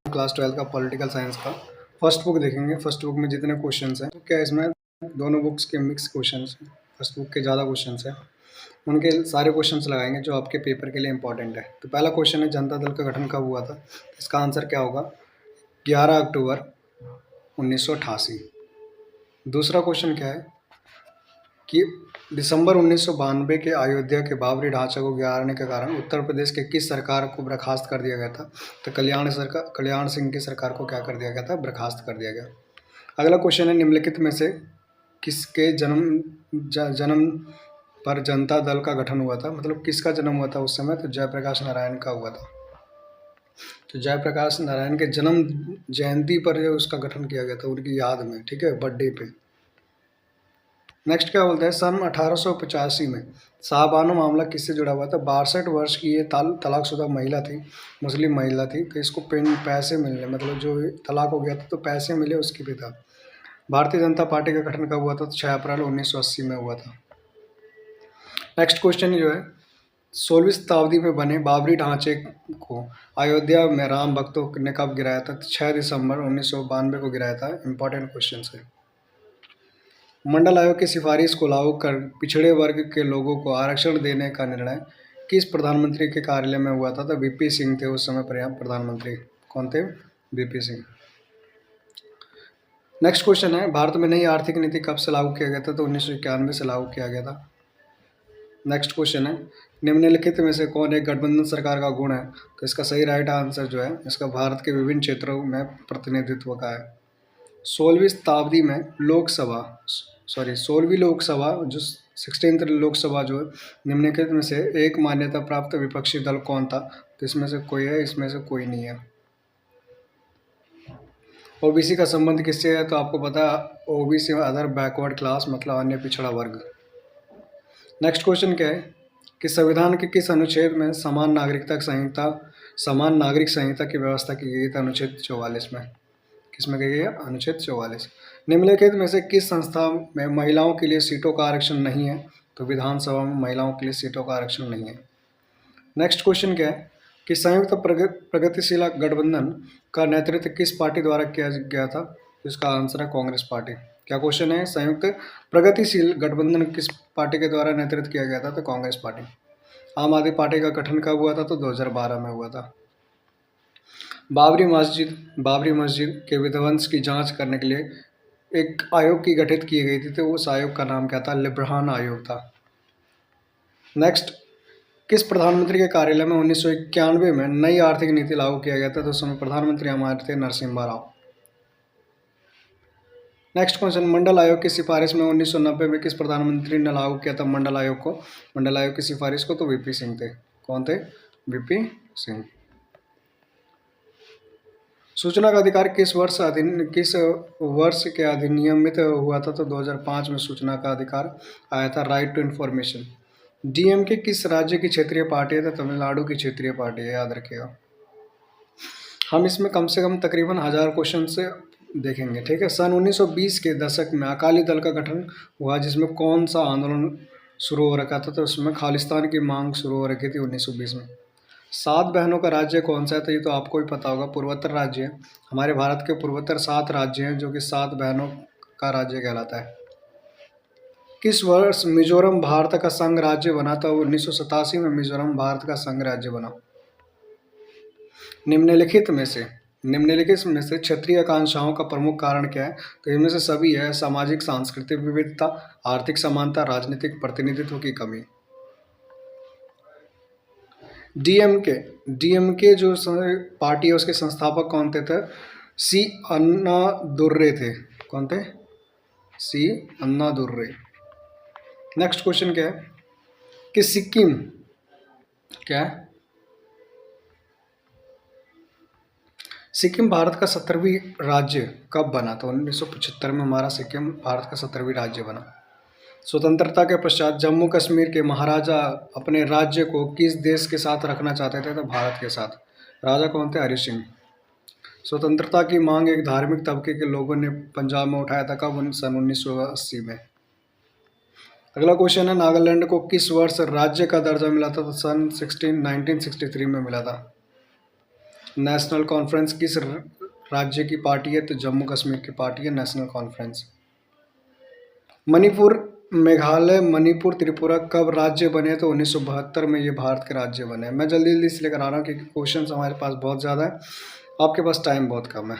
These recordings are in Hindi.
क्लास 12 का पॉलिटिकल साइंस का फर्स्ट बुक देखेंगे। फर्स्ट बुक में जितने क्वेश्चंस हैं, तो क्या इसमें दोनों बुक्स के मिक्स क्वेश्चंस हैं। फर्स्ट बुक के ज़्यादा क्वेश्चंस हैं, उनके सारे क्वेश्चंस लगाएंगे जो आपके पेपर के लिए इंपॉर्टेंट है। तो पहला क्वेश्चन है, जनता दल का गठन कब हुआ था? इसका आंसर क्या होगा? 11 अक्टूबर 1988। दूसरा क्वेश्चन क्या है कि दिसंबर 1992 के अयोध्या के बाबरी ढांचे को गिराने के कारण उत्तर प्रदेश के किस सरकार को बर्खास्त कर दिया गया था? तो कल्याण सिंह की सरकार को क्या कर दिया गया था? बर्खास्त कर दिया गया। अगला क्वेश्चन है, निम्नलिखित में से किसके जन्म पर जनता दल का गठन हुआ था? मतलब किसका जन्म हुआ था उस समय? तो जयप्रकाश नारायण का हुआ था। तो जयप्रकाश नारायण के जन्म जयंती पर उसका गठन किया गया था, उनकी याद में, ठीक है, बर्थडे पे। नेक्स्ट क्या बोलते हैं, सन 1885 में शाहबानो मामला किससे जुड़ा हुआ था? 62 वर्ष की ये तलाकशुदा महिला थी, मुस्लिम महिला थी। तो इसको पैसे मिलने, मतलब जो तलाक हो गया था तो पैसे मिले, उसकी भी था। भारतीय जनता पार्टी का गठन कब हुआ था? तो 6 अप्रैल 1980 में हुआ था। नेक्स्ट क्वेश्चन जो है, 16वीं शताब्दी में बने बाबरी ढांचे को अयोध्या में राम भक्तों ने कब गिराया था? 6 दिसंबर 1992 को गिराया था। इंपॉर्टेंट क्वेश्चन है। मंडल आयोग की सिफारिश को लागू कर पिछड़े वर्ग के लोगों को आरक्षण देने का निर्णय किस प्रधानमंत्री के कार्यालय में हुआ था? तो वीपी सिंह थे उस समय प्रधानमंत्री। कौन थे? वीपी सिंह। नेक्स्ट क्वेश्चन है, भारत में नई आर्थिक नीति कब से लागू किया गया था? तो 1991 से लागू किया गया था। नेक्स्ट क्वेश्चन है, निम्नलिखित में से कौन एक गठबंधन सरकार का गुण है? तो इसका सही राइट आंसर जो है, इसका भारत के विभिन्न क्षेत्रों में प्रतिनिधित्व का है। 16वीं लोकसभा जो 16th लोकसभा जो है, निम्नलिखित में से एक मान्यता प्राप्त विपक्षी दल कौन था? तो इसमें से कोई है, इसमें से कोई नहीं है। ओबीसी का संबंध किससे है? तो आपको पता है, ओबीसी अदर बैकवर्ड क्लास, मतलब अन्य पिछड़ा वर्ग। नेक्स्ट क्वेश्चन क्या है कि संविधान के किस अनुच्छेद में समान नागरिक संहिता की व्यवस्था की गई थी? अनुच्छेद 44 में। किसमें कही गई है? अनुच्छेद 44। निम्नलिखित में से किस संस्था में महिलाओं के लिए सीटों का आरक्षण नहीं है? तो विधानसभा में महिलाओं के लिए सीटों का आरक्षण नहीं है। नेक्स्ट क्वेश्चन क्या है कि संयुक्त प्रगतिशील गठबंधन का नेतृत्व किस पार्टी द्वारा किया गया था? तो इसका आंसर है कांग्रेस पार्टी। क्या क्वेश्चन है, संयुक्त प्रगतिशील गठबंधन किस पार्टी के द्वारा नेतृत्व किया गया था? तो कांग्रेस पार्टी। आम आदमी पार्टी का गठन कब हुआ था? तो 2012 में हुआ था। बाबरी मस्जिद के विध्वंस की जांच करने के लिए एक आयोग की गठित की गई थी, तो उस आयोग का नाम क्या था? लिब्रान आयोग था। नेक्स्ट, किस प्रधानमंत्री के कार्यालय में 1991 में नई आर्थिक नीति लागू किया गया था? तो उस समय प्रधानमंत्री हमारे थे नरसिम्हा राव। नेक्स्ट क्वेश्चन, मंडल आयोग की सिफारिश में 1990 में किस प्रधानमंत्री ने लागू किया था मंडल आयोग को? मंडल आयोग की सिफारिश को तो वीपी सिंह थे। कौन थे? वीपी सिंह। सूचना का अधिकार किस वर्ष के अधिनियमित हुआ था? तो 2005 में सूचना का अधिकार आया था, राइट टू इन्फॉर्मेशन। डीएमके किस राज्य की क्षेत्रीय पार्टी है? तो तमिलनाडु की क्षेत्रीय पार्टी है, याद रखिएगा। हम इसमें कम से कम तकरीबन 1000 क्वेश्चन से देखेंगे, ठीक है। सन 1920 के दशक में अकाली दल का गठन हुआ, जिसमें कौन सा आंदोलन शुरू हो रखा था? तो उसमें खालिस्तान की मांग शुरू हो रखी थी 1920 में। 7 बहनों का राज्य कौन सा है? तो ये तो आपको भी पता होगा, पूर्वोत्तर राज्य है। हमारे भारत के पूर्वोत्तर 7 राज्य हैं, जो कि 7 बहनों का राज्य कहलाता है। किस वर्ष मिजोरम भारत का संघ राज्य बना था? 1987 में मिजोरम भारत का संघ राज्य बना। निम्नलिखित में से क्षेत्रीय आकांक्षाओं का प्रमुख कारण क्या है? तो इनमें से सभी है, सामाजिक सांस्कृतिक विविधता, आर्थिक समानता, राजनीतिक प्रतिनिधित्व की कमी। डीएमके जो पार्टी है, उसके संस्थापक कौन थे? सी अन्नादुर्रे थे। कौन थे? सी अन्नादुर्रे। नेक्स्ट क्वेश्चन क्या है कि सिक्किम क्या है? सिक्किम भारत का 17वीं राज्य कब बना? तो 1975 में हमारा सिक्किम भारत का 17वीं राज्य बना। स्वतंत्रता के पश्चात जम्मू कश्मीर के महाराजा अपने राज्य को किस देश के साथ रखना चाहते थे? तो भारत के साथ। राजा कौन थे? हरि सिंह। स्वतंत्रता की मांग एक धार्मिक तबके के लोगों ने पंजाब में उठाया था, कब? सन 1980 में। अगला क्वेश्चन है, नागालैंड को किस वर्ष राज्य का दर्जा मिला था? तो सन 1963 में मिला था। नेशनल कॉन्फ्रेंस किस राज्य की पार्टी है? तो जम्मू कश्मीर की पार्टी है नेशनल कॉन्फ्रेंस। मणिपुर, मेघालय, मणिपुर, त्रिपुरा कब राज्य बने? तो 1972 में ये भारत के राज्य बने। मैं जल्दी जल्दी इसलिए करा रहा हूँ क्योंकि क्वेश्चन हमारे पास बहुत ज़्यादा है, आपके पास टाइम बहुत कम है।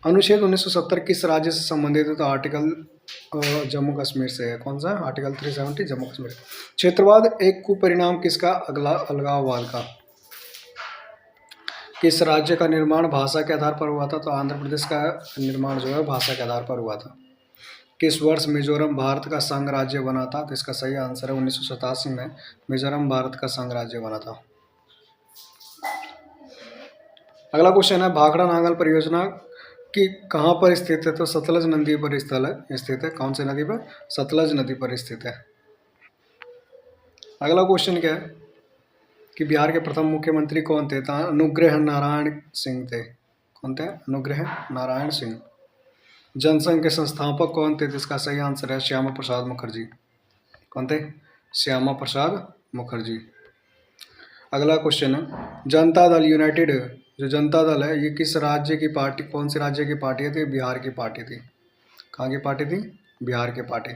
अनुच्छेद 1970 किस राज्य से संबंधित है? तो आर्टिकल जम्मू कश्मीर से है। कौन सा? आर्टिकल 370 जम्मू कश्मीर। क्षेत्रवाद एक कुपरिणाम किसका? अलगाववाद का। किस राज्य का निर्माण भाषा के आधार पर हुआ था? तो आंध्र प्रदेश का निर्माण जो है भाषा के आधार पर हुआ था। किस वर्ष मिजोरम भारत का संघ राज्य बना था? तो इसका सही आंसर है 1987 में मिजोरम भारत का संघ राज्य बना था। अगला क्वेश्चन है, भाखड़ा नांगल परियोजना की कहाँ पर स्थित है? तो सतलज नदी पर स्थित है। कौन सी नदी पर? सतलज नदी पर स्थित है। अगला क्वेश्चन क्या है कि बिहार के प्रथम मुख्यमंत्री कौन थे? तो अनुग्रह नारायण सिंह थे। कौन थे? अनुग्रह नारायण सिंह। जनसंघ के संस्थापक कौन थे? जिसका सही आंसर है श्यामा प्रसाद मुखर्जी। कौन थे? श्यामा प्रसाद मुखर्जी। अगला क्वेश्चन है, जनता दल यूनाइटेड, जो जनता दल है ये किस राज्य की पार्टी, कौन से राज्य की पार्टी थी? बिहार की पार्टी थी। कहाँ की पार्टी थी? बिहार की पार्टी।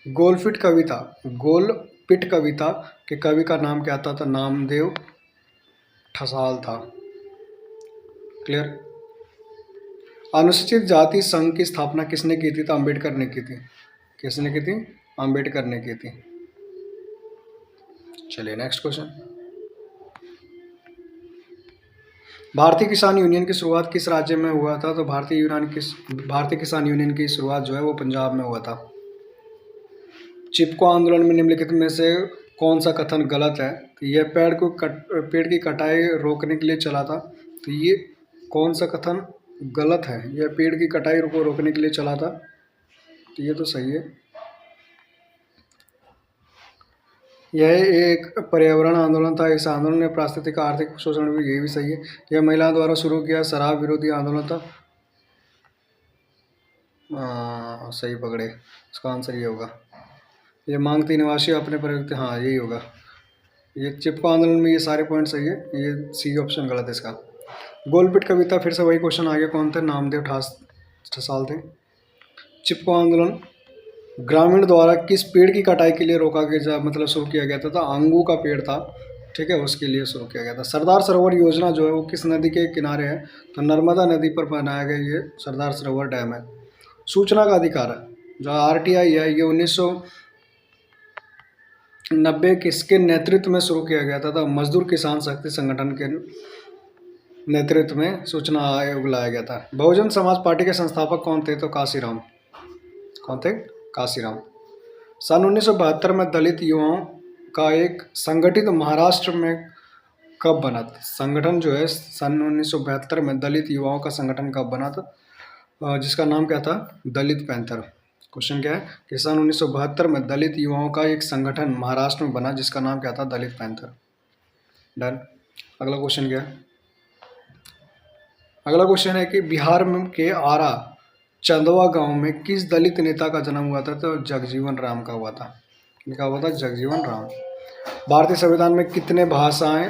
गोलपिट कविता के कवि का नाम क्या था? तो नामदेव ठसाल था। क्लियर। अनुसूचित जाति संघ की स्थापना किसने की थी? तो अम्बेडकर ने की थी। किसने की थी? अम्बेडकर ने की थी। चलिए नेक्स्ट क्वेश्चन, भारतीय किसान यूनियन की शुरुआत किस राज्य में हुआ था? तो भारतीय किसान यूनियन की शुरुआत जो है वो पंजाब में हुआ था। चिपको आंदोलन में निम्नलिखित में से कौन सा कथन गलत है? तो यह पेड़ की कटाई रोकने के लिए चला था। तो ये कौन सा कथन गलत है? यह पेड़ की कटाई को रोकने के लिए चला था। तो ये तो सही है। यह एक पर्यावरण आंदोलन था। इस आंदोलन ने पारिस्थितिक आर्थिक शोषण भी, ये भी सही है। यह महिलाओं द्वारा शुरू किया शराब विरोधी आंदोलन था। सही पकड़े, इसका आंसर ये होगा। ये मांगती निवासी अपने प्रयुक्त, हाँ यही होगा। ये चिपको आंदोलन में ये सारे पॉइंट सही है, ये सी ऑप्शन गलत है इसका। गोलपिट कविता, फिर से वही क्वेश्चन आ गया, कौन थे? नामदेव ठसाल थे। चिपको आंदोलन ग्रामीण द्वारा किस पेड़ की कटाई के लिए रोका गया, मतलब शुरू किया गया था? तो आंगू का पेड़ था, ठीक है, उसके लिए शुरू किया गया था। सरदार सरोवर योजना जो है वो किस नदी के किनारे है? तो नर्मदा नदी पर बनाया गया ये सरदार सरोवर डैम है। सूचना का अधिकार है जो आरटीआई है ये 1990 किसके नेतृत्व में शुरू किया गया था? तो मजदूर किसान शक्ति संगठन के नेतृत्व में सूचना आयोग लाया गया था। बहुजन समाज पार्टी के संस्थापक कौन थे? तो काशीराम। कौन थे? काशीराम। सन 1972 में दलित युवाओं का एक संगठित महाराष्ट्र में कब बना था? संगठन जो है सन 1972 में दलित युवाओं का संगठन कब बना था? जिसका नाम क्या था? दलित पैंथर। क्वेश्चन क्या है कि सन 1972 में दलित युवाओं का एक संगठन महाराष्ट्र में बना जिसका नाम क्या था? दलित पैंथर। डन। अगला क्वेश्चन क्या है? अगला क्वेश्चन है कि बिहार में के आरा चंदवा गांव में किस दलित नेता का जन्म हुआ था? तो जगजीवन राम का हुआ था। क्या हुआ था? जगजीवन राम। भारतीय संविधान में कितने भाषाएं,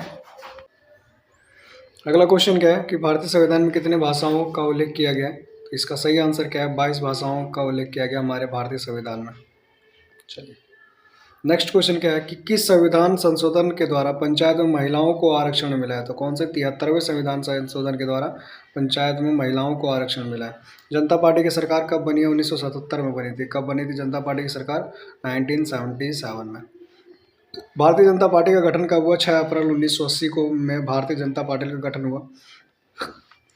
अगला क्वेश्चन क्या है कि भारतीय संविधान में कितने भाषाओं का उल्लेख किया गया है? तो इसका सही आंसर क्या है? 22 भाषाओं का उल्लेख किया गया हमारे भारतीय संविधान में। चलिए नेक्स्ट क्वेश्चन क्या है कि किस संविधान संशोधन के द्वारा पंचायत में महिलाओं को आरक्षण मिला है? तो कौन से? 73वें संविधान संशोधन के द्वारा पंचायत में महिलाओं को आरक्षण मिला है। जनता पार्टी की सरकार कब बनी है? 1977 में बनी थी। कब बनी थी जनता पार्टी की सरकार? 1977 में। भारतीय जनता पार्टी का गठन कब हुआ? 6 अप्रैल 1980 को में भारतीय जनता पार्टी का गठन हुआ।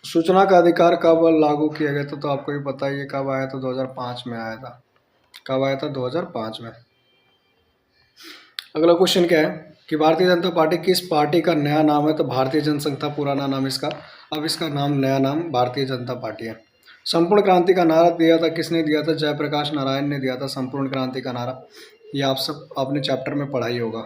सूचना का अधिकार कब लागू किया गया था? तो आपको भी पता है ये कब आया था? 2005 में आया था। कब आया था? 2005 में। अगला क्वेश्चन क्या है कि भारतीय जनता पार्टी किस पार्टी का नया नाम है? तो भारतीय जनसंघ था पुराना नाम इसका, अब इसका नाम नया नाम भारतीय जनता पार्टी है। संपूर्ण क्रांति का नारा दिया था किसने दिया था? जयप्रकाश नारायण ने दिया था संपूर्ण क्रांति का नारा। ये आप सब आपने चैप्टर में पढ़ा ही होगा।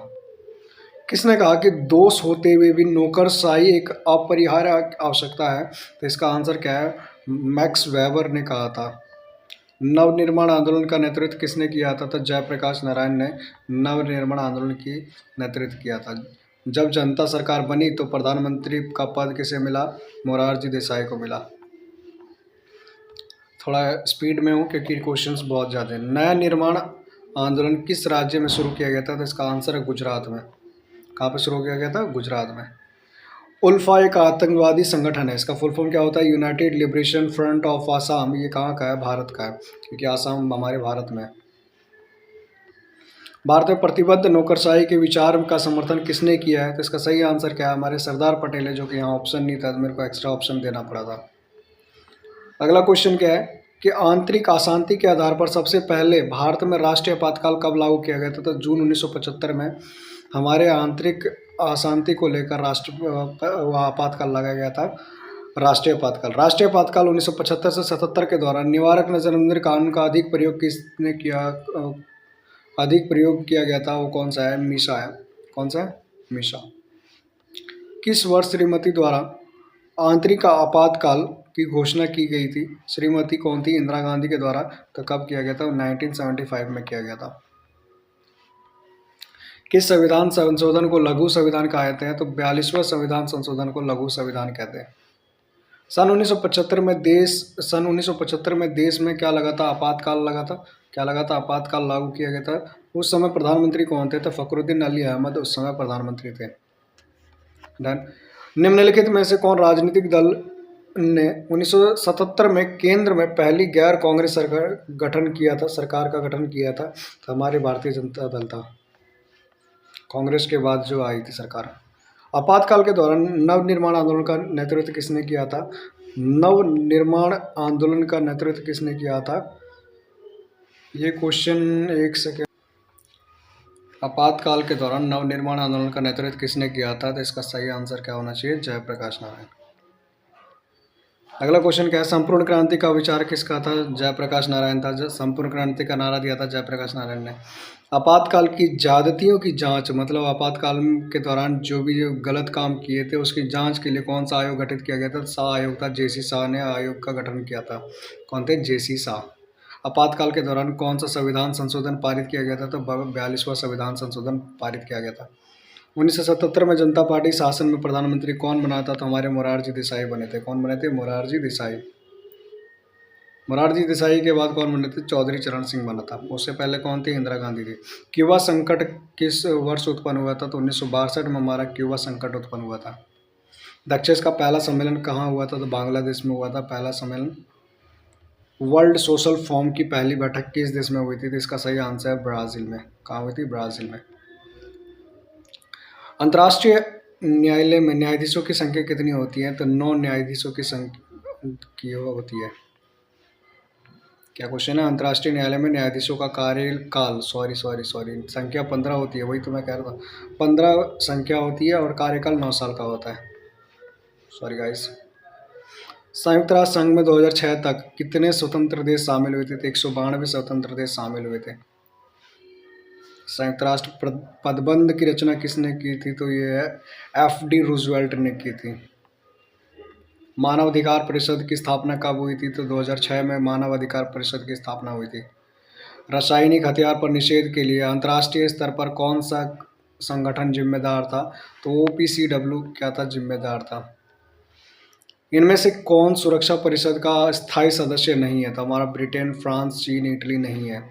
किसने कहा कि दोष होते हुए भी नौकरशाही एक अपरिहार्य आवश्यकता है? तो इसका आंसर क्या है? मैक्स वेबर ने कहा था। नवनिर्माण आंदोलन का नेतृत्व किसने किया था? तो जयप्रकाश नारायण ने नवनिर्माण आंदोलन की नेतृत्व किया था। जब जनता सरकार बनी तो प्रधानमंत्री का पद किसे मिला? मोरारजी देसाई को मिला। थोड़ा स्पीड में हूँ क्योंकि क्वेश्चंस बहुत ज़्यादा हैं। नया निर्माण आंदोलन किस राज्य में शुरू किया गया था? तो इसका आंसर है गुजरात में। कहाँ पर शुरू किया गया था? गुजरात में। उल्फा एक आतंकवादी संगठन है, इसका फुल फॉर्म क्या होता है? United liberation front of Assam. ये कहाँ का है? भारत का है, क्योंकि आसाम हमारे भारत में है। भारत में प्रतिबद्ध नौकरशाही के विचार का समर्थन किसने किया है? तो इसका सही आंसर क्या है? हमारे सरदार पटेल है, जो कि यहाँ ऑप्शन नहीं था तो मेरे को एक्स्ट्रा ऑप्शन देना पड़ा था। अगला क्वेश्चन क्या है कि आंतरिक अशांति के आधार पर सबसे पहले भारत में राष्ट्रीय आपातकाल कब लागू किया गया था? तो जून 1975 में हमारे आंतरिक अशांति को लेकर आपातकाल लगाया गया था, राष्ट्रीय आपातकाल। राष्ट्रीय आपातकाल 1975 से 77 के दौरान निवारक नजरबंदी कानून का अधिक प्रयोग किसने किया? अधिक प्रयोग किया गया था, वो कौन सा है? मीशा है। कौन सा है? मीशा। किस वर्ष श्रीमती द्वारा आंतरिक आपातकाल की घोषणा की गई थी? श्रीमती कौन थी? इंदिरा गांधी के द्वारा। तो कब किया गया था? 1975 में किया गया था। किस संविधान संशोधन को लघु संविधान कहते हैं? तो 42वां संविधान संशोधन को लघु संविधान कहते हैं। सन 1975 में देश में क्या लगा था? आपातकाल लगा था। क्या लगा था? आपातकाल लागू किया गया था। उस समय प्रधानमंत्री कौन थे? तो फखरुद्दीन अली अहमद उस समय प्रधानमंत्री थे। डन। निम्नलिखित में से कौन राजनीतिक दल ने 1977 में केंद्र में पहली गैर कांग्रेस सरकार का गठन किया था? तो हमारी भारतीय जनता दल था, कांग्रेस के बाद जो आई थी सरकार। आपातकाल के दौरान नवनिर्माण आंदोलन का नेतृत्व किसने किया था? नवनिर्माण आंदोलन का नेतृत्व किसने किया था? ये क्वेश्चन, एक सेकेंड। आपातकाल के दौरान नवनिर्माण आंदोलन का नेतृत्व किसने किया था? तो इसका सही आंसर क्या होना चाहिए? जयप्रकाश नारायण। अगला क्वेश्चन क्या है? संपूर्ण क्रांति का विचार किसका था? जयप्रकाश नारायण था। संपूर्ण क्रांति का नारा दिया था जयप्रकाश नारायण ने। आपातकाल की ज्यादतियों की जांच, मतलब आपातकाल के दौरान जो भी गलत काम किए थे उसकी जांच के लिए कौन सा आयोग गठित किया गया था? शाह आयोग था। जेसी शाह ने आयोग का गठन किया था। कौन थे? जेसी शाह। आपातकाल के दौरान कौन सा संविधान संशोधन पारित किया गया था? तो 42वां संविधान संशोधन पारित किया गया था। 1977 में जनता पार्टी शासन में प्रधानमंत्री कौन बना था? तो हमारे मोरारजी देसाई बने थे। कौन बने थे? मोरारजी देसाई। मोरारजी देसाई के बाद कौन बने थे? चौधरी चरण सिंह बना था। उससे पहले कौन थी? इंदिरा गांधी थी। क्यूबा संकट किस वर्ष उत्पन्न हुआ था? तो 1962 में हमारा क्यूबा संकट उत्पन्न हुआ था। दक्षेस का पहला सम्मेलन कहाँ हुआ था? तो बांग्लादेश में हुआ था पहला सम्मेलन। वर्ल्ड सोशल फोरम की पहली बैठक किस देश में हुई थी? तो इसका सही आंसर है ब्राज़ील में। कहाँ हुई थी? ब्राज़ील में। अंतर्राष्ट्रीय न्यायालय में न्यायाधीशों की संख्या कितनी होती है? तो 9 न्यायाधीशों की संख्या होती है। क्या क्वेश्चन है? अंतर्राष्ट्रीय न्यायालय में न्यायाधीशों का कार्यकाल सॉरी संख्या 15 होती है। वही तो मैं कह रहा था, 15 संख्या होती है और कार्यकाल 9 साल का होता है। Sorry guys. संयुक्त राष्ट्र संघ में 2006 तक कितने स्वतंत्र देश शामिल हुए थे? तो 192 स्वतंत्र देश शामिल हुए थे। संयुक्त राष्ट्र पदबंध की रचना किसने की थी? तो ये है FD रूजवेल्ट ने की थी। मानव अधिकार परिषद की स्थापना कब हुई थी? तो 2006 में मानव अधिकार परिषद की स्थापना हुई थी। रासायनिक हथियार पर निषेध के लिए अंतर्राष्ट्रीय स्तर पर कौन सा संगठन जिम्मेदार था? तो OPCW क्या था? जिम्मेदार था। इनमें से कौन सुरक्षा परिषद का स्थायी सदस्य नहीं है? तो हमारा ब्रिटेन, फ्रांस, चीन, इटली नहीं है।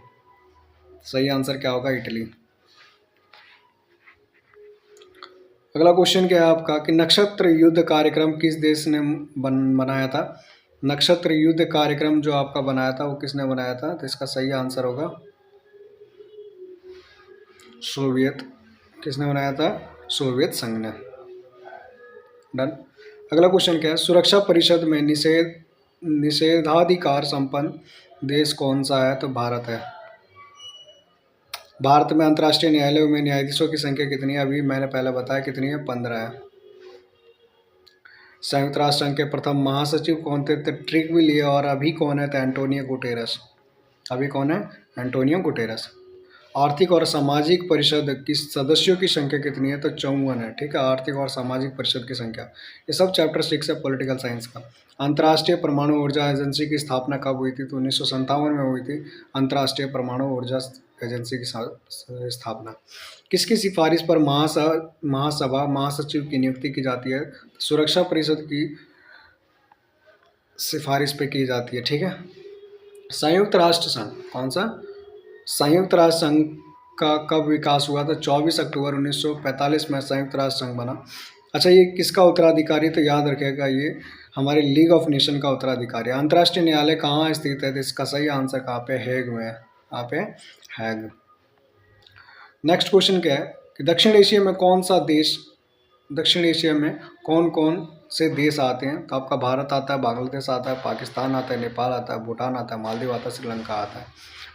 सही आंसर क्या होगा? इटली। अगला क्वेश्चन क्या है आपका कि नक्षत्र युद्ध कार्यक्रम किस देश ने बनाया था? नक्षत्र युद्ध कार्यक्रम जो आपका बनाया था वो किसने बनाया था? तो इसका सही आंसर होगा सोवियत। किसने बनाया था? सोवियत संघ ने। डन। अगला क्वेश्चन क्या है? सुरक्षा परिषद में निषेधाधिकार संपन्न देश कौन सा है? तो भारत है। भारत में अंतर्राष्ट्रीय न्यायालयों में न्यायाधीशों की संख्या कितनी है? अभी मैंने पहले बताया कितनी है? 15 है। संयुक्त राष्ट्र संघ के प्रथम महासचिव कौन थे? तो ट्रिगविलियो। और अभी कौन है? तो एंटोनियो गुटेरस। अभी कौन है? Antonio Guterres. आर्थिक और सामाजिक परिषद की सदस्यों की संख्या कितनी है? तो 54 है। ठीक है, आर्थिक और सामाजिक परिषद की संख्या। ये सब चैप्टर 6 है पॉलिटिकल साइंस का। अंतर्राष्ट्रीय परमाणु ऊर्जा एजेंसी की स्थापना कब हुई थी? तो 1957 में हुई थी अंतर्राष्ट्रीय परमाणु ऊर्जा एजेंसी की स्थापना। किसकी सिफारिश पर महासभा महासचिव की नियुक्ति की जाती है? सुरक्षा परिषद की सिफारिश पे की जाती है। ठीक है, संयुक्त राष्ट्र संघ कौन सा? संयुक्त राष्ट्र संघ का कब विकास हुआ? तो 24 अक्टूबर 1945 में संयुक्त राष्ट्र संघ बना। अच्छा, ये किसका उत्तराधिकारी? तो याद रखिएगा, ये हमारे लीग ऑफ नेशन का उत्तराधिकारी है। अंतर्राष्ट्रीय न्यायालय कहाँ स्थित है? तो इसका सही आंसर कहाँ पे? हेग में। कहाँ पे? हैग। नेक्स्ट क्वेश्चन क्या है कि दक्षिण एशिया में कौन सा देश, दक्षिण एशिया में कौन कौन से देश आते हैं? तो आपका भारत आता है, बांग्लादेश आता है, पाकिस्तान आता है, नेपाल आता है, भूटान आता है, मालदीव आता है, श्रीलंका आता है।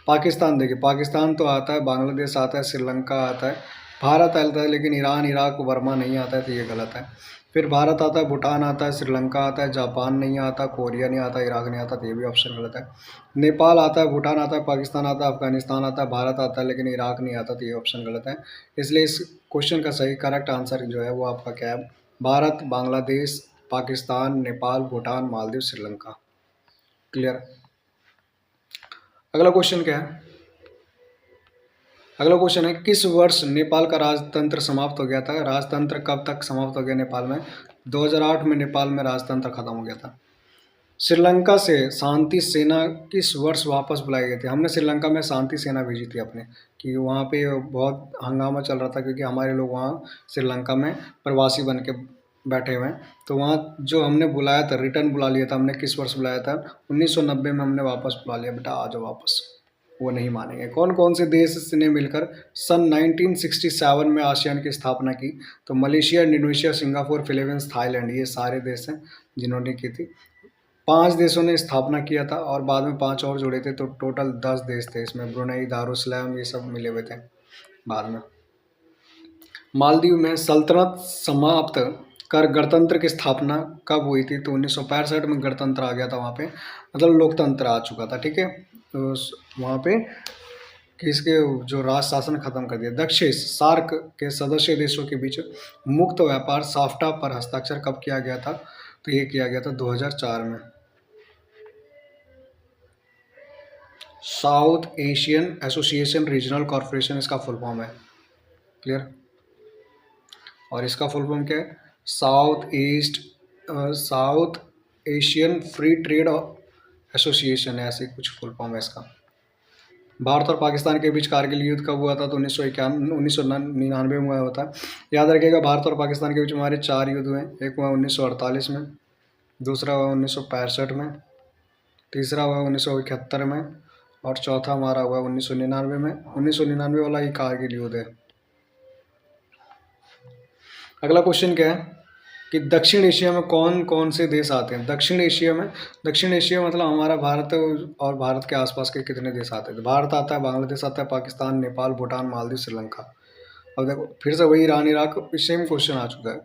पाकिस्तान, देखिए पाकिस्तान तो आता है, बांग्लादेश आता है, श्रीलंका आता है, भारत आता है, लेकिन ईरान, इराक, बर्मा नहीं आता है, तो ये गलत है। फिर भारत आता है, भूटान आता है, श्रीलंका आता है, जापान नहीं आता, कोरिया नहीं आता, इराक नहीं आता, तो ये भी ऑप्शन गलत है। नेपाल आता है, भूटान आता है, पाकिस्तान आता है, अफगानिस्तान आता है, भारत आता है, लेकिन इराक नहीं आता, तो ये ऑप्शन गलत है। इसलिए इस क्वेश्चन का सही करेक्ट आंसर जो है वो आपका क्या है? भारत, बांग्लादेश, पाकिस्तान, नेपाल, भूटान, मालदीव, श्रीलंका। क्लियर। अगला क्वेश्चन क्या है? अगला क्वेश्चन है किस वर्ष नेपाल का राजतंत्र समाप्त हो गया था? राजतंत्र कब तक समाप्त हो गया नेपाल में? 2008 में नेपाल में राजतंत्र खत्म हो गया था। श्रीलंका से शांति सेना किस वर्ष वापस बुलाई गई थी? हमने श्रीलंका में शांति सेना भेजी थी अपने, कि वहाँ पे बहुत हंगामा चल रहा था, क्योंकि हमारे लोग वहाँ श्रीलंका में प्रवासी बन के बैठे हुए हैं। तो वहाँ जो हमने बुलाया था, रिटर्न बुला लिया था हमने। किस वर्ष बुलाया था? 1990 में हमने वापस बुला लिया, बेटा आ जाओ वापस। वो नहीं मानेंगे। कौन कौन से देश ने मिलकर सन 1967 में आसियान की स्थापना की? तो Malaysia, Indonesia, Singapore, Philippines, Thailand, ये सारे देश हैं जिन्होंने की थी। 5 देशों ने स्थापना किया था और बाद में 5 और जुड़े थे, तो टोटल 10 देश थे इसमें। ब्रुनेई, दारुसलाम, ये सब मिले हुए थे बाद में। मालदीव में सल्तनत समाप्त कर गणतंत्र की स्थापना कब हुई थी? तो 1965 में गणतंत्र आ गया था वहाँ पे, मतलब लोकतंत्र आ चुका था। ठीक है, तो वहाँ पे किसके जो राज शासन खत्म कर दिया। दक्षिण सार्क के सदस्य देशों के बीच मुक्त व्यापार साफ्टा पर हस्ताक्षर कब किया गया था? तो ये किया गया था 2004 में। South Asian association regional corporation इसका फुल फॉर्म है। क्लियर। और इसका फुल फॉर्म क्या है? South Asian free trade association है, ऐसे कुछ फुल फॉर्म है इसका। भारत और पाकिस्तान के बीच कारगिल युद्ध कब हुआ था? तो 1999 में हुआ था। याद रखिएगा, भारत और पाकिस्तान के बीच हमारे 4 युद्ध हुए। एक हुआ 1948 में, दूसरा हुआ 1965 में, तीसरा हुआ 1971 में, और चौथा हमारा हुआ 1999 में। 1999 वाला ही कारगिल युद्ध है। अगला क्वेश्चन क्या है कि दक्षिण एशिया में कौन कौन से देश आते हैं? दक्षिण एशिया मतलब हमारा भारत और भारत के आसपास के कितने देश आते हैं? तो भारत आता है, बांग्लादेश आता है, पाकिस्तान, नेपाल, भूटान, मालदीव, श्रीलंका। अब देखो फिर से वही ईरान, इराक, सेम क्वेश्चन आ चुका है।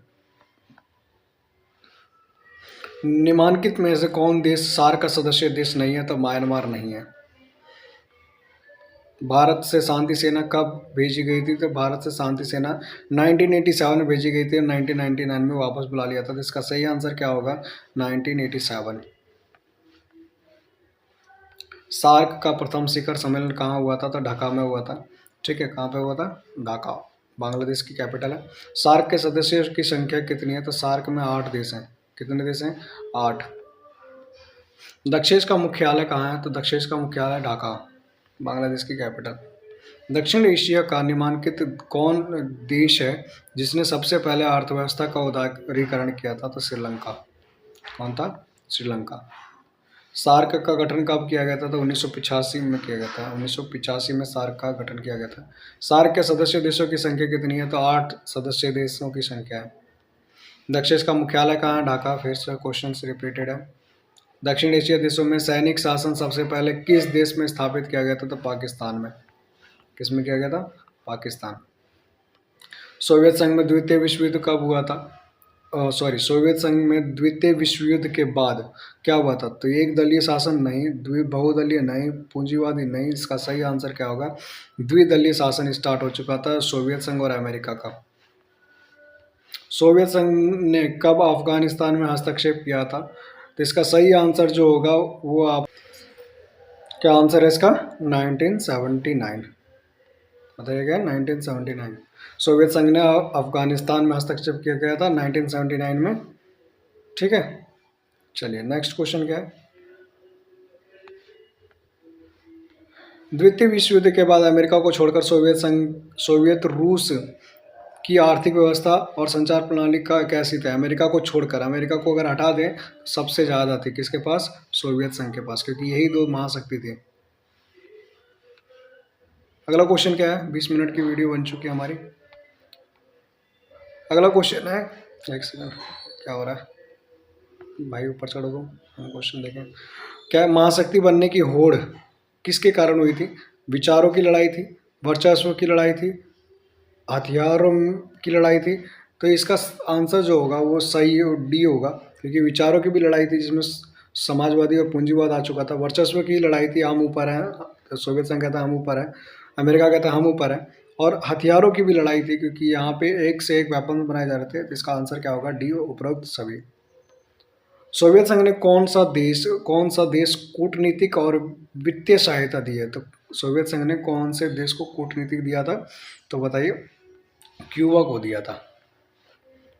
निम्नलिखित में से कौन देश सार्क का सदस्य देश नहीं है? तो म्यांमार नहीं है। भारत से शांति सेना कब भेजी गई थी? तो भारत से शांति सेना 1987 में भेजी गई थी और 1999 में वापस बुला लिया था। तो इसका सही आंसर क्या होगा? 1987। सार्क का प्रथम शिखर सम्मेलन कहाँ हुआ था? तो ढाका में हुआ था। ठीक है, कहाँ पे हुआ था? ढाका, बांग्लादेश की कैपिटल है। सार्क के सदस्यों की संख्या कितनी है? तो सार्क में 8 देश हैं। कितने देश हैं? 8। दक्षेश का मुख्यालय कहाँ है? तो दक्षेश का मुख्यालय ढाका, बांग्लादेश की कैपिटल। दक्षिण एशिया का निम्नलिखित कौन देश है जिसने सबसे पहले अर्थव्यवस्था का उदारीकरण किया था? तो श्रीलंका। कौन था? श्रीलंका। सार्क का गठन कब किया गया था? तो 1985 में किया गया था। 1985 में सार्क का गठन किया गया था। सार्क के सदस्य देशों की संख्या कितनी है? तो 8 सदस्य देशों की संख्या है। दक्षिण का मुख्यालय कहाँ है? ढाका। फिर से क्वेश्चन रिपीटेड है। दक्षिण एशिया देशों में सैनिक शासन सबसे पहले किस देश में स्थापित किया गया था? तो पाकिस्तान में। किस में किया गया था? पाकिस्तान। सोवियत संघ में द्वितीय विश्व युद्ध कब हुआ था? सोवियत संघ में द्वितीय विश्व युद्ध के बाद क्या हुआ था? तो एक दलीय शासन नहीं, बहुदलीय नहीं, पूंजीवादी नहीं, इसका सही आंसर क्या होगा? द्विदलीय शासन स्टार्ट हो चुका था सोवियत संघ और अमेरिका का। सोवियत संघ ने कब अफगानिस्तान में हस्तक्षेप किया था? तो इसका सही आंसर जो होगा वो आप, क्या आंसर है इसका? 1979 बताइएगा, 1979 सोवियत संघ ने अफगानिस्तान में हस्तक्षेप किया गया था 1979 में। ठीक है, चलिए नेक्स्ट क्वेश्चन क्या है? द्वितीय विश्व युद्ध के बाद अमेरिका को छोड़कर सोवियत रूस की आर्थिक व्यवस्था और संचार प्रणाली का कैसी थी? अमेरिका को छोड़कर, अमेरिका को अगर हटा दें तो सबसे ज़्यादा थी किसके पास? सोवियत संघ के पास, क्योंकि यही दो महाशक्ति थी। अगला क्वेश्चन क्या है? 20 मिनट की वीडियो बन चुकी है हमारी। अगला क्वेश्चन है, एक सेकंड, क्या हो रहा है भाई? ऊपर चढ़ो तो हम क्वेश्चन देखें। क्या महाशक्ति बनने की होड़ किसके कारण हुई थी? विचारों की लड़ाई थी, वर्चस्व की लड़ाई थी, हथियारों की लड़ाई थी? तो इसका आंसर जो होगा वो सही डी होगा, क्योंकि विचारों की भी लड़ाई थी जिसमें समाजवादी और पूंजीवाद आ चुका था। वर्चस्व की लड़ाई थी, हम ऊपर हैं, तो सोवियत संघ कहता है हम ऊपर हैं, अमेरिका कहता है हम ऊपर हैं। और हथियारों की भी लड़ाई थी, क्योंकि यहाँ पे एक से एक वेपन बनाए जा रहे थे। तो इसका आंसर क्या होगा? डी, उपरोक्त सभी। सोवियत संघ ने कौन सा देश कूटनीतिक और वित्तीय सहायता दी है? तो सोवियत संघ ने कौन से देश को कूटनीतिक दिया था? तो बताइए, क्यूबा को दिया था।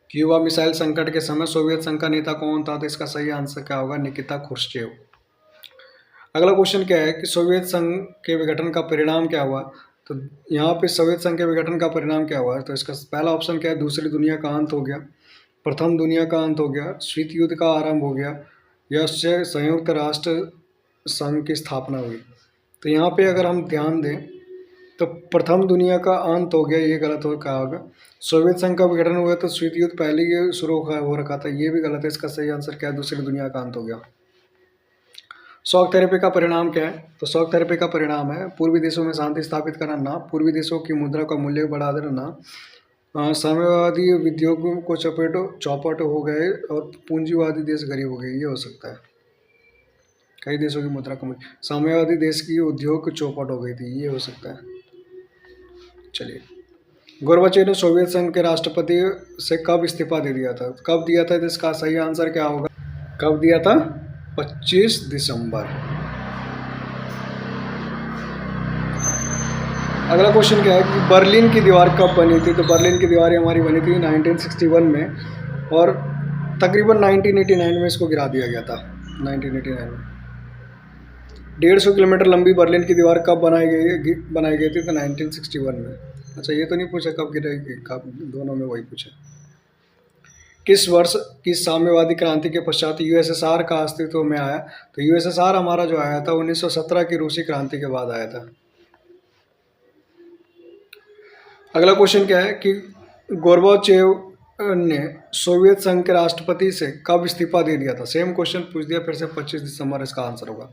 क्यूबा मिसाइल संकट के समय सोवियत संघ का नेता कौन था? तो इसका सही आंसर क्या होगा? निकिता क्रुश्चेव। अगला क्वेश्चन क्या है कि सोवियत संघ के विघटन का परिणाम क्या हुआ? तो यहाँ पे सोवियत संघ के विघटन का परिणाम क्या हुआ है? तो इसका पहला ऑप्शन क्या है? दूसरी दुनिया का अंत हो गया, प्रथम दुनिया का अंत हो गया, शीत युद्ध का आरंभ हो गया, या संयुक्त राष्ट्र संघ की स्थापना हुई। तो यहाँ पे अगर हम ध्यान दें तो प्रथम दुनिया का अंत हो गया, ये गलत हो, क्या होगा? सोवियत संघ का विघटन हुआ तो शीत युद्ध पहले ही शुरू हो रखा था, ये भी गलत है। इसका सही आंसर क्या है? दूसरी दुनिया का अंत हो गया। शॉक थेरेपी का परिणाम क्या है? तो शॉक थेरेपी का परिणाम है पूर्वी देशों में शांति स्थापित करना ना, पूर्वी देशों की मुद्रा का मूल्य बढ़ा देना ना, साम्यवादी उद्योग को चौपट हो गए और पूंजीवादी देश गरीब हो गए, ये हो सकता है। कई देशों की मुद्रा का मूल्य, साम्यवादी देश की उद्योग चौपट हो गई थी, ये हो सकता है। चलिए, गोर्बाचेव ने सोवियत संघ के राष्ट्रपति से कब इस्तीफा दे दिया था? कब दिया था? तो इसका सही आंसर क्या होगा? कब दिया था? 25 दिसंबर। अगला क्वेश्चन क्या है कि बर्लिन की दीवार कब बनी थी? तो बर्लिन की दीवार हमारी बनी थी 1961 में, और तकरीबन 1989 में इसको गिरा दिया गया था। 1989 में 150 किलोमीटर लंबी बर्लिन की दीवार कब बनाई गई थी? तो 1961 में। अच्छा, ये तो नहीं पूछा कब गिराई, कब, दोनों में वही पूछा। किस वर्ष की साम्यवादी क्रांति के पश्चात यूएसएसआर का अस्तित्व में आया? तो यूएसएसआर हमारा जो आया था 1917 की रूसी क्रांति के बाद आया था। अगला क्वेश्चन क्या है कि गोर्बाचेव ने सोवियत संघ के राष्ट्रपति से कब इस्तीफा दे दिया था? सेम क्वेश्चन पूछ दिया फिर से, 25 दिसंबर इसका आंसर होगा।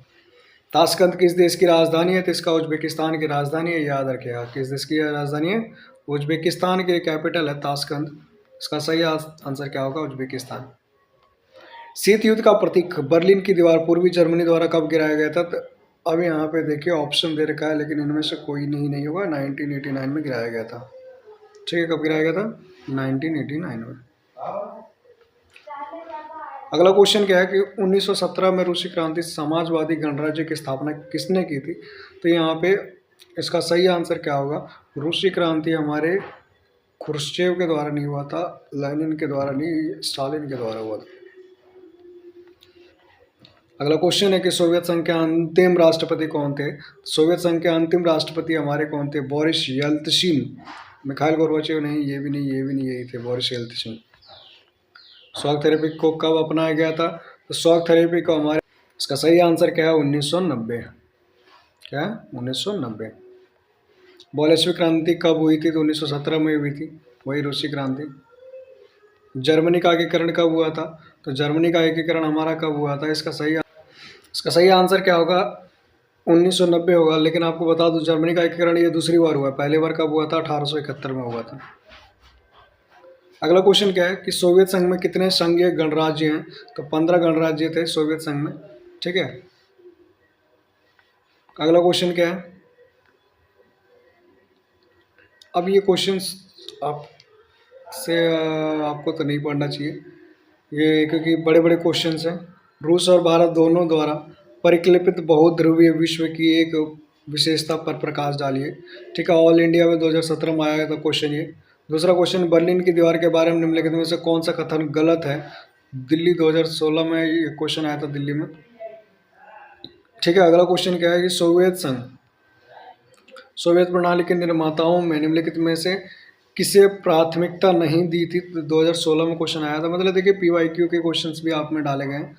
ताशकंद किस देश की राजधानी है? तो इसका उज्बेकिस्तान की राजधानी है, याद रखिएगा। किस देश की राजधानी है? उज्बेकिस्तान की कैपिटल है ताशकंद। इसका सही आंसर क्या होगा? उज्बेकिस्तान। शीत युद्ध का प्रतीक बर्लिन की दीवार पूर्वी जर्मनी द्वारा कब गिराया गया था? तो अब यहाँ पे देखिए ऑप्शन दे रखा है, लेकिन इनमें से कोई नहीं होगा। 1989 में गिराया गया था। ठीक है, कब गिराया गया था? 1989 में। अगला क्वेश्चन क्या है कि 1917 में रूसी क्रांति समाजवादी गणराज्य की स्थापना किसने की थी? तो यहाँ पे इसका सही आंसर क्या होगा? रूसी क्रांति हमारे खुर्शचेव के द्वारा नहीं हुआ था, लेनिन के द्वारा नहीं, स्टालिन के द्वारा हुआ था। अगला क्वेश्चन है कि सोवियत संघ के अंतिम राष्ट्रपति कौन थे? सोवियत संघ के अंतिम राष्ट्रपति हमारे कौन थे? Boris Yeltsin. मिखाइल गोर्बाचेव नहीं, ये भी नहीं, ये भी नहीं, यही थे, बोरिस येल्त्सिन। शॉक थेरेपी को कब अपनाया गया था? तो शॉक थेरेपी को हमारे, इसका सही आंसर क्या है? 1990। क्या है? 1990। बोल्शेविक क्रांति कब हुई थी? तो 1917 में हुई थी, वही रूसी क्रांति। जर्मनी का एकीकरण कब हुआ था? तो जर्मनी का एकीकरण हमारा कब हुआ था? इसका सही आंसर क्या होगा? 1990 होगा। लेकिन आपको बता दूं, जर्मनी का एकीकरण ये दूसरी बार हुआ है। पहली बार कब हुआ था? 1871 में हुआ था। अगला क्वेश्चन क्या है कि सोवियत संघ में कितने संघीय गणराज्य हैं? तो 15 गणराज्य थे सोवियत संघ में, ठीक है। अगला क्वेश्चन क्या है, अब ये क्वेश्चंस आप से आपको तो नहीं पढ़ना चाहिए ये, क्योंकि बड़े बड़े क्वेश्चंस हैं। रूस और भारत दोनों द्वारा परिकल्पित बहुध्रुवीय विश्व की एक विशेषता पर प्रकाश डालिए, ठीक है। ऑल इंडिया में 2017 में आया था क्वेश्चन ये। दूसरा क्वेश्चन, बर्लिन की दीवार के बारे में निम्नलिखित में से कौन सा कथन गलत है? दिल्ली 2016 में ये क्वेश्चन आया था दिल्ली में, ठीक है। अगला क्वेश्चन क्या है कि सोवियत प्रणाली के निर्माताओं में निम्नलिखित में से किसे प्राथमिकता नहीं दी थी? 2016 में क्वेश्चन आया था। मतलब देखिए PYQ के क्वेश्चंस भी आप में डाले गए हैं।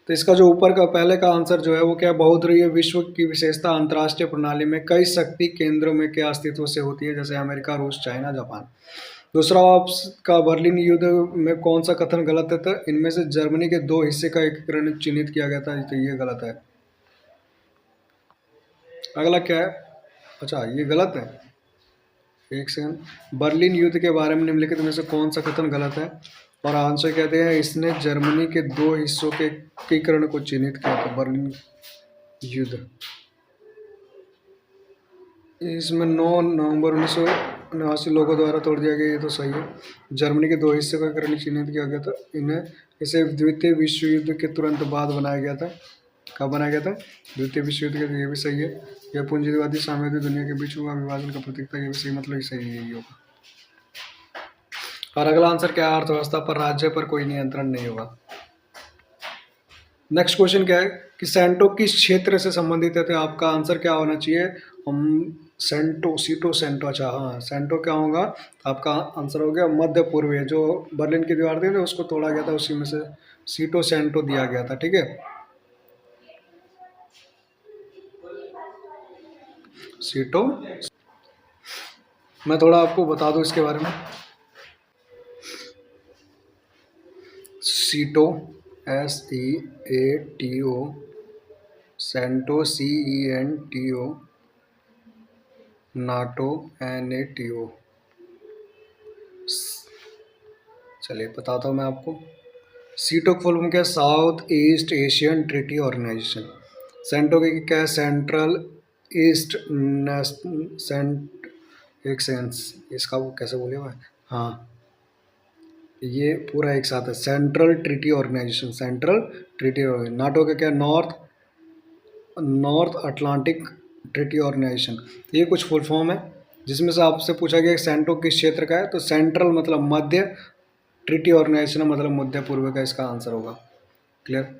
तो इसका जो ऊपर का पहले का आंसर जो है वो क्या, बहुध्रुवीय विश्व की विशेषता अंतर्राष्ट्रीय प्रणाली में कई शक्ति केंद्रों में क्या अस्तित्व से होती है, जैसे अमेरिका, रूस, चाइना, जापान। दूसरा आपका, बर्लिन युद्ध में कौन सा कथन गलत है? तो इनमें से जर्मनी के 2 हिस्से का एकीकरण चिन्हित किया गया था, तो ये गलत है। अगला क्या है, अच्छा ये गलत है, एक सेकंड। बर्लिन युद्ध के बारे में निम्नलिखित में से कौन सा कथन गलत है? और आंसर कहते हैं इसने जर्मनी के 2 हिस्सों के एकीकरण को चिन्हित किया था। बर्लिन युद्ध इसमें 9 नवंबर 1989 लोगों द्वारा तोड़ दिया गया, ये तो सही है। जर्मनी के 2 हिस्से का एकीकरण चिन्हित किया गया था। इसे द्वितीय विश्व युद्ध के तुरंत बाद बनाया गया था। कब बनाया गया था? द्वितीय विश्व युद्ध के, ये भी सही है। यह पूंजीवादी साम्यवादी दुनिया के बीच हुआ विभाजन का प्रतीक था, ये भी सही, मतलब ये सही है, ये होगा। और अगला आंसर क्या है, अर्थव्यवस्था पर राज्य पर कोई नियंत्रण नहीं होगा। नेक्स्ट क्वेश्चन क्या है कि सेंटो किस क्षेत्र से संबंधित है? तो आपका आंसर क्या होना चाहिए, हम सेंटो, अच्छा हाँ, सेंटो क्या होगा, आपका आंसर हो गया मध्य पूर्व। जो बर्लिन की दीवार थी उसको तोड़ा गया था, उसी में से सेंटो दिया गया था, ठीक है। सीटो, मैं थोड़ा आपको बता दूं इसके बारे में। SEATO SEATO, CENTO CENTO, NATO NATO। चलिए बताता हूँ मैं आपको। सीटो की फुल फॉर्म क्या है, South East Asian Treaty Organisation. CENTO की क्या है, सेंट्रल ईस्ट एक सेंस, इसका वो कैसे बोले भाई, हाँ ये पूरा एक साथ है, Central Treaty Organisation, Central Treaty Organisation. NATO का क्या, नॉर्थ अटलांटिक ट्रीटी ऑर्गेनाइजेशन। ये कुछ फुल फॉर्म है जिसमें से आपसे पूछा गया सेंटो किस क्षेत्र का है, तो सेंट्रल मतलब मध्य, ट्रीटी ऑर्गेनाइजेशन मतलब मध्य पूर्व का इसका आंसर होगा। क्लियर।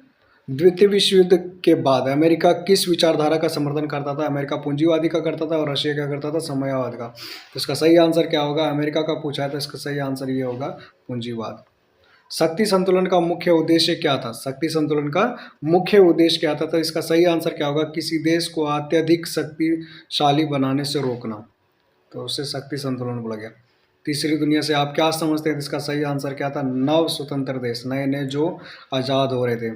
द्वितीय विश्व युद्ध के बाद अमेरिका किस विचारधारा का समर्थन करता था? अमेरिका पूंजीवादी का करता था और रशिया क्या करता था, साम्यवाद का। तो इसका सही आंसर क्या होगा, अमेरिका का पूछा है तो इसका सही आंसर ये होगा पूंजीवाद। शक्ति संतुलन का मुख्य उद्देश्य क्या था? शक्ति संतुलन का मुख्य उद्देश्य क्या था? तो इसका सही आंसर क्या होगा, किसी देश को अत्यधिक शक्तिशाली बनाने से रोकना, तो उससे शक्ति संतुलन बोला गया। तीसरी दुनिया से आप क्या समझते हैं? इसका सही आंसर क्या था, नव स्वतंत्र देश, नए नए जो आज़ाद हो रहे थे।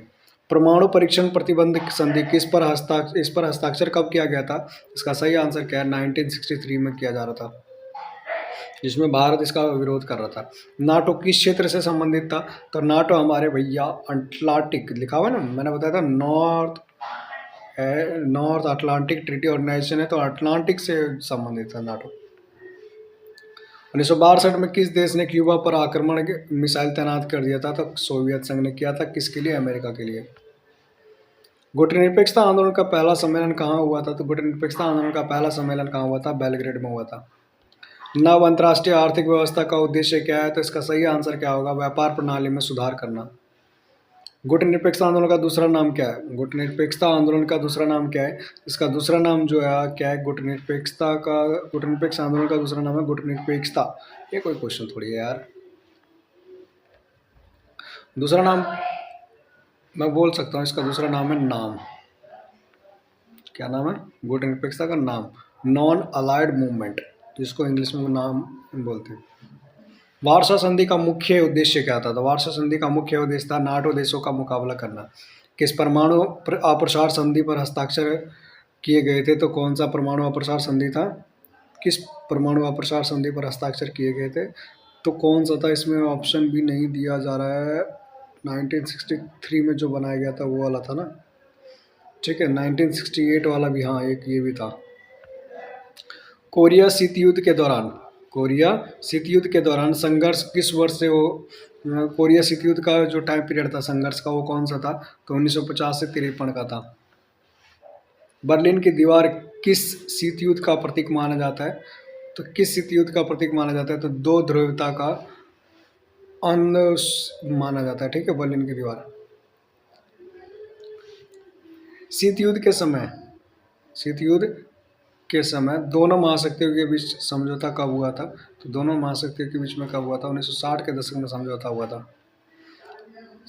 परमाणु परीक्षण प्रतिबंध संधि इस पर हस्ताक्षर कब किया गया था? इसका सही आंसर क्या है, 1963 में किया जा रहा था, जिसमें भारत इसका विरोध कर रहा था। नाटो किस क्षेत्र से संबंधित था? तो नाटो हमारे भैया अटलांटिक लिखा हुआ है ना, मैंने बताया था नॉर्थ अटलांटिक ट्रीटी ऑर्गेनाइजेशन है, तो अटलांटिक से संबंधित था नाटो। 1962 में किस देश ने क्यूबा पर आक्रमण मिसाइल तैनात कर दिया था? तो सोवियत संघ ने किया था। किसके लिए? अमेरिका के लिए। गुटनिरपेक्षता आंदोलन का पहला सम्मेलन कहाँ हुआ था? तो गुटनिरपेक्षता आंदोलन का पहला सम्मेलन कहाँ हुआ था? बेलग्रेड में हुआ था। नव अंतर्राष्ट्रीय आर्थिक व्यवस्था का उद्देश्य क्या है? तो इसका सही आंसर क्या होगा, व्यापार प्रणाली में सुधार करना। गुटनिरपेक्षता आंदोलन का दूसरा नाम क्या है? गुटनिरपेक्षता आंदोलन का दूसरा नाम क्या है? इसका दूसरा नाम जो है क्या है, गुटनिरपेक्ष आंदोलन का दूसरा नाम है गुटनिरपेक्षता। ये कोई क्वेश्चन थोड़ी है यार, दूसरा नाम मैं बोल सकता हूँ, इसका दूसरा नाम है नाम। क्या नाम है? गुटनिरपेक्षता का नाम, नॉन अलाइड मूवमेंट, जिसको इंग्लिश में नाम बोलते हैं। वार्सा संधि का मुख्य उद्देश्य क्या था? तो वार्सा संधि का मुख्य उद्देश्य था नाटो देशों का मुकाबला करना। किस परमाणु अप्रसार संधि पर हस्ताक्षर किए गए थे? तो कौन सा परमाणु अप्रसार संधि था? किस परमाणु अप्रसार संधि पर हस्ताक्षर किए गए थे? तो कौन सा था इसमें? ऑप्शन भी नहीं दिया जा रहा है। 1963 में जो बनाया गया था वो वाला था ना, ठीक है। 1968 वाला भी, हाँ एक ये भी था। कोरिया शीत युद्ध के दौरान, कोरिया शीत युद्ध के दौरान संघर्ष किस वर्ष से वो कोरिया शीत युद्ध का जो टाइम पीरियड था संघर्ष का, वो कौन सा था? तो 1950 से 53 का था। बर्लिन की दीवार किस शीत युद्ध का प्रतीक माना जाता है? तो किस शीत युद्ध का प्रतीक माना जाता है? तो दो ध्रुवता का अंग माना जाता है, ठीक है, बर्लिन की दीवार। शीत युद्ध के समय, शीत युद्ध के समय दोनों महाशक्तियों के बीच समझौता कब हुआ था? तो दोनों महाशक्तियों के बीच में कब हुआ था? 1960 के दशक में समझौता हुआ था।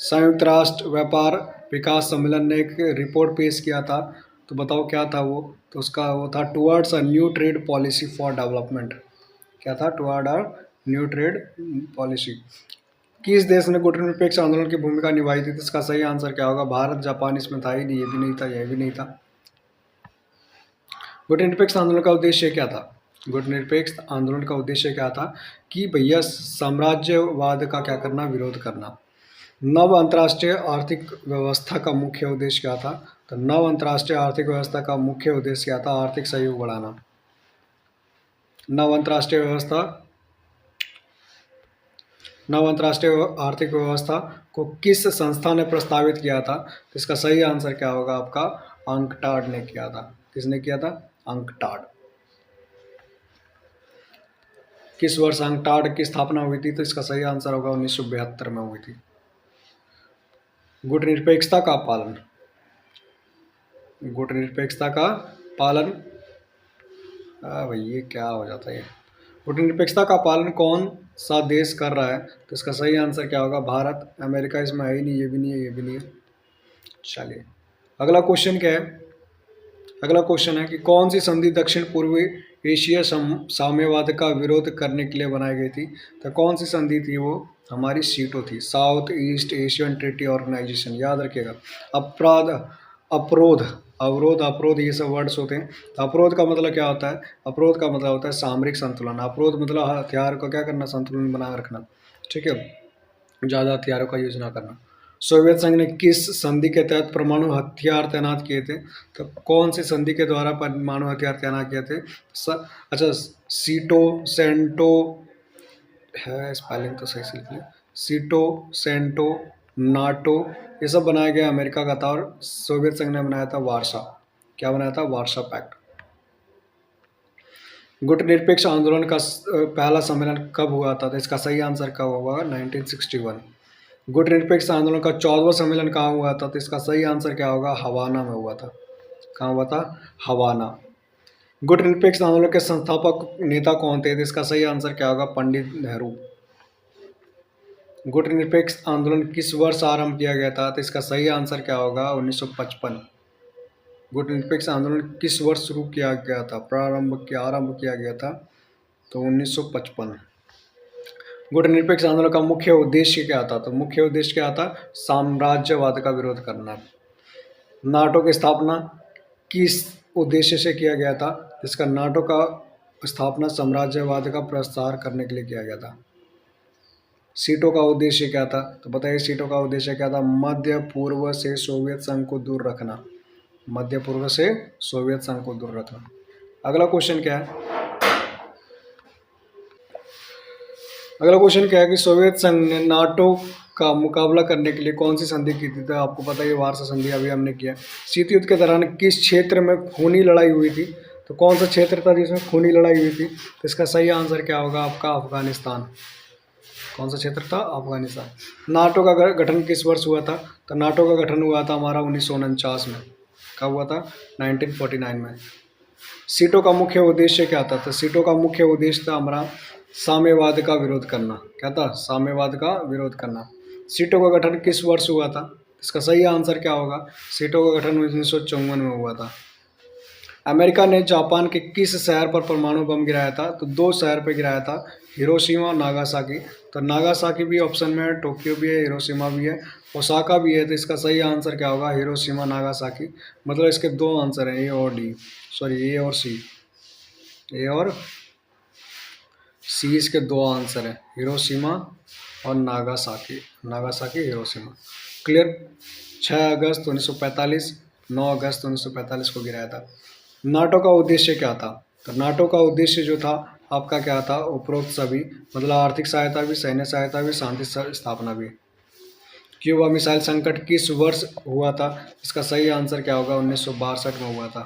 संयुक्त राष्ट्र व्यापार विकास सम्मेलन ने एक रिपोर्ट पेश किया था, तो बताओ क्या था वो? तो उसका वो था towards a new trade policy for development. क्या था? Toward a new trade policy. किस देश ने गुटनिरपेक्ष आंदोलन की भूमिका निभाई थी? तो इसका सही आंसर क्या होगा? भारत। जापान इसमें था ही नहीं, ये भी नहीं था, यह भी नहीं था। गुटनिरपेक्ष आंदोलन का उद्देश्य क्या था? गुटनिरपेक्ष आंदोलन का उद्देश्य क्या था? कि भैया साम्राज्यवाद का क्या करना? विरोध करना। नव अंतर्राष्ट्रीय आर्थिक व्यवस्था का मुख्य उद्देश्य क्या था? तो नव अंतर्राष्ट्रीय आर्थिक व्यवस्था का मुख्य उद्देश्य क्या था? आर्थिक सहयोग बढ़ाना। नव अंतर्राष्ट्रीय व्यवस्था, नव अंतर्राष्ट्रीय आर्थिक व्यवस्था को किस संस्था ने प्रस्तावित किया था? तो इसका सही आंसर क्या होगा आपका? अंकटाड ने किया था। किसने किया था? अंकटाड। किस वर्ष अंकटाड की स्थापना हुई थी? तो इसका सही आंसर होगा 1972 में हुई थी। गुटनिरपेक्षता का पालन, गुटनिरपेक्षता का पालन, भाई ये क्या हो जाता है? गुटनिरपेक्षता का पालन कौन सा देश कर रहा है? तो इसका सही आंसर क्या होगा? भारत। अमेरिका इसमें है ही नहीं, ये भी नहीं है, ये भी नहीं है। चलिए अगला क्वेश्चन क्या है? अगला क्वेश्चन है कि कौन सी संधि दक्षिण पूर्वी एशिया साम्यवाद का विरोध करने के लिए बनाई गई थी? तो कौन सी संधि थी वो? हमारी सीटो थी, South East Asian Treaty Organisation. याद रखिएगा। अपराध, अवरोध, अवरोध, अपरोध, ये सब वर्ड्स होते हैं। तो अपरोध का मतलब क्या होता है? अपरोध का मतलब होता है सामरिक संतुलन। अपरोध मतलब हथियार को क्या करना? संतुलन बना रखना, ठीक है, ज़्यादा हथियारों का यूज ना करना। सोवियत संघ ने किस संधि के तहत परमाणु हथियार तैनात किए थे? तो कौन सी संधि के द्वारा परमाणु हथियार तैनात किए थे? अच्छा, सीटो सेंटो है, स्पेलिंग तो सही से लिख लिया। सीटो सेंटो नाटो, ये सब बनाया गया अमेरिका का था, और सोवियत संघ ने बनाया था वार्सा। क्या बनाया था? Warsaw pact. गुटनिरपेक्ष आंदोलन का पहला सम्मेलन कब हुआ था? तो इसका सही आंसर कब होगा? 1961। गुटनिरपेक्ष आंदोलन का 14वां सम्मेलन कहाँ हुआ था? तो इसका सही आंसर क्या होगा? हवाना में हुआ था। कहाँ हुआ था? हवाना। गुटनिरपेक्ष आंदोलन के संस्थापक नेता कौन थे? तो इसका सही आंसर क्या होगा? पंडित नेहरू। गुटनिरपेक्ष आंदोलन किस वर्ष आरंभ किया गया था? तो इसका सही आंसर क्या होगा? 1955। गुटनिरपेक्ष आंदोलन किस वर्ष शुरू किया गया था? आरंभ किया गया था तो 1955। गुटनिरपेक्ष आंदोलन का मुख्य उद्देश्य क्या था? तो मुख्य उद्देश्य क्या था? साम्राज्यवाद का विरोध करना। नाटो की स्थापना किस उद्देश्य से किया गया था? इसका नाटो का स्थापना साम्राज्यवाद का प्रसार करने के लिए किया गया था। सीटों का उद्देश्य क्या था? तो बताइए, सीटों का उद्देश्य क्या था? मध्य पूर्व से सोवियत संघ को दूर रखना। मध्य पूर्व से सोवियत संघ को दूर रखना। अगला क्वेश्चन क्या है? अगला क्वेश्चन क्या है कि सोवियत संघ ने नाटो का मुकाबला करने के लिए कौन सी संधि की थी? तो आपको पता है वार्सा संधि अभी हमने किया। शीत युद्ध के दौरान किस क्षेत्र में खूनी लड़ाई हुई थी? तो कौन सा क्षेत्र था जिसमें खूनी लड़ाई हुई थी? तो इसका सही आंसर क्या होगा आपका? अफगानिस्तान। कौन सा क्षेत्र था? अफगानिस्तान। नाटो का गठन किस वर्ष हुआ था? तो नाटो का गठन हुआ था हमारा 1949 में। कब हुआ था? 1949 में। सीटों का मुख्य उद्देश्य क्या था? तो सीटों का मुख्य उद्देश्य था हमारा साम्यवाद का विरोध करना। क्या था? साम्यवाद का विरोध करना। सीटों का गठन किस वर्ष हुआ था? इसका सही आंसर क्या होगा? सीटों का गठन 1954 में हुआ था। अमेरिका ने जापान के किस शहर पर परमाणु बम गिराया था? तो दो शहर पर गिराया था, हिरोशिमा और नागासाकी। तो नागासाकी भी ऑप्शन में है, टोक्यो भी है, हिरोशिमा भी है, ओसाका भी है। तो इसका सही आंसर क्या होगा? Hiroshima Nagasaki. मतलब इसके दो आंसर हैं, ए और डी, सॉरी ए और सी, ए और सी इसके दो आंसर हैं, हिरोशिमा और नागासाकी। Nagasaki, Hiroshima. क्लियर। 6 अगस्त 1945, 9 अगस्त 1945 को गिराया था। नाटो का उद्देश्य क्या था? तो नाटो का उद्देश्य जो था आपका क्या था? उपरोक्त सभी, मतलब आर्थिक सहायता भी, सैन्य सहायता भी, शांति स्थापना भी। क्यूबा मिसाइल संकट किस वर्ष हुआ था? इसका सही आंसर क्या होगा? 1962 में हुआ था।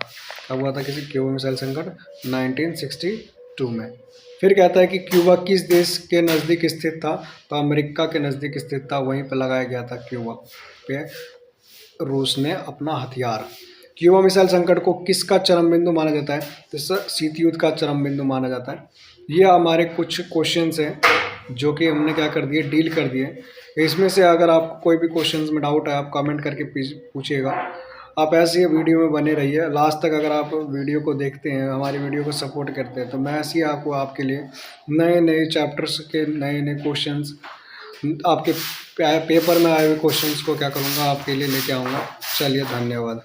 कब हुआ था किसी क्यूबा मिसाइल संकट? 1962 में। फिर कहता है कि क्यूबा किस देश के नज़दीक स्थित था? तो अमेरिका के नज़दीक स्थित था, वहीं पर लगाया गया था क्यूबा पे रूस ने अपना हथियार। क्यूबा मिसाइल संकट को किसका चरम बिंदु माना जाता है? तो शीत युद्ध का चरम बिंदु माना जाता है। ये हमारे कुछ क्वेश्चंस हैं जो कि हमने क्या कर दिए, डील कर दिए। इसमें से अगर आपको कोई भी क्वेश्चंस में डाउट है आप कमेंट करके पूछिएगा। आप ऐसे ही वीडियो में बने रहिए लास्ट तक। अगर आप वीडियो को देखते हैं, हमारी वीडियो को सपोर्ट करते हैं, तो मैं ऐसे ही आपके लिए नए नए चैप्टर्स के नए नए क्वेश्चंस, आपके पेपर में आए हुए क्वेश्चंस को क्या करूँगा, आपके लिए लेके आऊँगा। चलिए, धन्यवाद।